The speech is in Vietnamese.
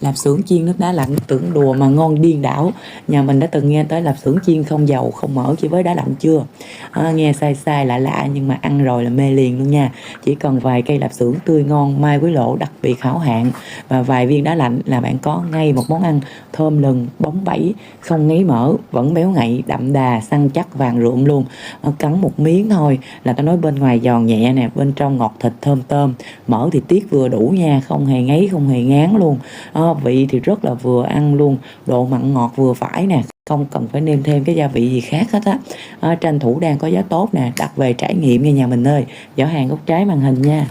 Lạp xưởng chiên nước đá lạnh tưởng đùa mà ngon điên đảo. Nhà mình đã từng nghe tới lạp xưởng chiên không dầu không mỡ chỉ với đá lạnh chưa? Nghe sai sai lạ lạ nhưng mà ăn rồi là mê liền luôn nha. Chỉ cần vài cây lạp xưởng tươi ngon mai quý lộ đặc biệt hảo hạng và vài viên đá lạnh là bạn có ngay một món ăn thơm lừng bóng bẩy, không ngấy mỡ, vẫn béo ngậy, đậm đà, săn chắc vàng rụm luôn. Cắn một miếng thôi là tao nói bên ngoài giòn nhẹ nè, bên trong ngọt thịt thơm tôm, mỡ thì tiết vừa đủ nha, không hề ngấy không hề ngán luôn. Vị thì rất là vừa ăn luôn, độ mặn ngọt vừa phải nè, không cần phải nêm thêm cái gia vị gì khác hết á. Tranh thủ đang có giá tốt nè, đặt về trải nghiệm nha nhà mình ơi. Giỏ hàng góc trái màn hình nha.